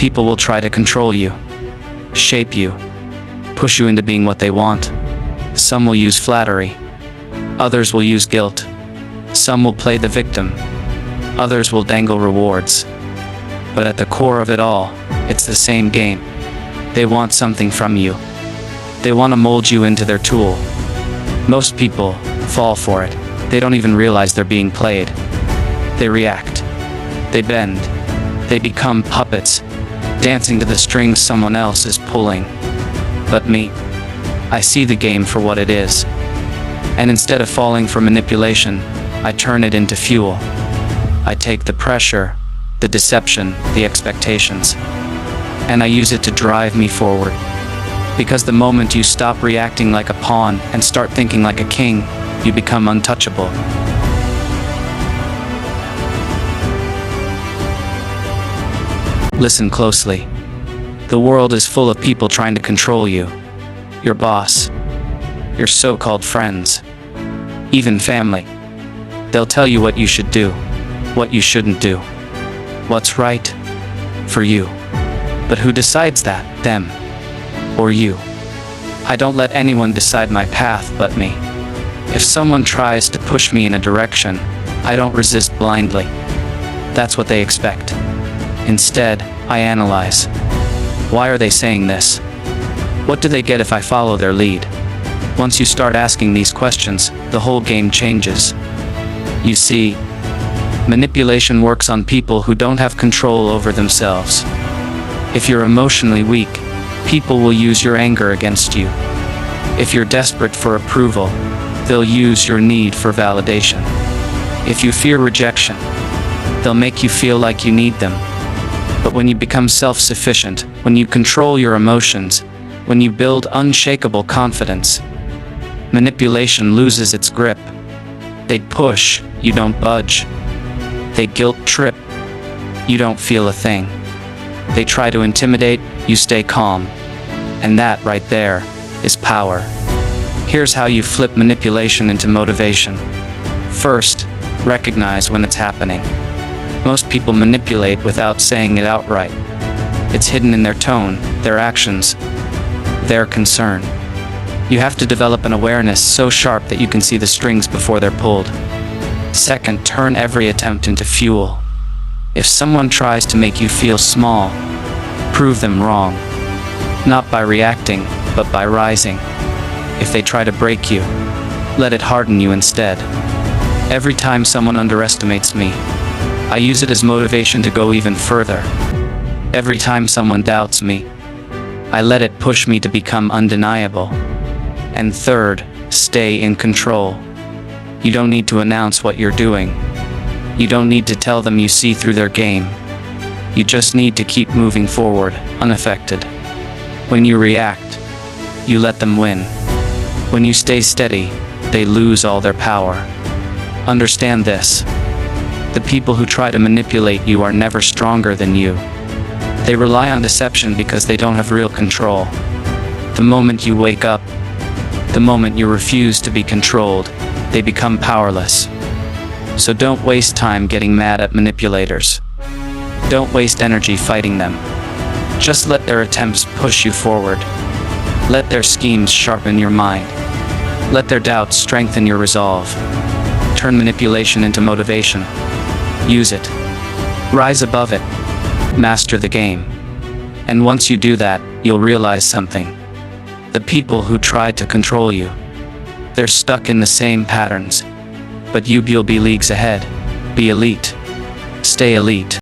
People will try to control you, shape you, push you into being what they want. Some will use flattery. Others will use guilt. Some will play the victim. Others will dangle rewards. But at the core of it all, it's the same game. They want something from you. They want to mold you into their tool. Most people fall for it. They don't even realize they're being played. They react. They bend. They become puppets, dancing to the strings someone else is pulling. But me, I see the game for what it is. And instead of falling for manipulation, I turn it into fuel. I take the pressure, the deception, the expectations, and I use it to drive me forward. Because the moment you stop reacting like a pawn and start thinking like a king, you become untouchable. Listen closely. The world is full of people trying to control you. Your boss, your so-called friends, even family. They'll tell you what you should do, what you shouldn't do, what's right for you. But who decides that? Them or you? I don't let anyone decide my path but me. If someone tries to push me in a direction, I don't resist blindly. That's what they expect. Instead, I analyze. Why are they saying this? What do they get if I follow their lead? Once you start asking these questions, the whole game changes. You see, manipulation works on people who don't have control over themselves. If you're emotionally weak, people will use your anger against you. If you're desperate for approval, they'll use your need for validation. If you fear rejection, they'll make you feel like you need them. But when you become self-sufficient, when you control your emotions, when you build unshakable confidence, manipulation loses its grip. They push, you don't budge. They guilt trip, you don't feel a thing. They try to intimidate, you stay calm. And that right there is power. Here's how you flip manipulation into motivation. First, recognize when it's happening. Most people manipulate without saying it outright. It's hidden in their tone, their actions, their concern. You have to develop an awareness so sharp that you can see the strings before they're pulled. Second, turn every attempt into fuel. If someone tries to make you feel small, prove them wrong. Not by reacting, but by rising. If they try to break you, let it harden you instead. Every time someone underestimates me, I use it as motivation to go even further. Every time someone doubts me, I let it push me to become undeniable. And third, stay in control. You don't need to announce what you're doing. You don't need to tell them you see through their game. You just need to keep moving forward, unaffected. When you react, you let them win. When you stay steady, they lose all their power. Understand this. The people who try to manipulate you are never stronger than you. They rely on deception because they don't have real control. The moment you wake up, the moment you refuse to be controlled, they become powerless. So don't waste time getting mad at manipulators. Don't waste energy fighting them. Just let their attempts push you forward. Let their schemes sharpen your mind. Let their doubts strengthen your resolve. Turn manipulation into motivation. Use it. Rise above it. Master the game. And once you do that, you'll realize something. The people who try to control you, they're stuck in the same patterns. But you'll be leagues ahead. Be elite. Stay elite.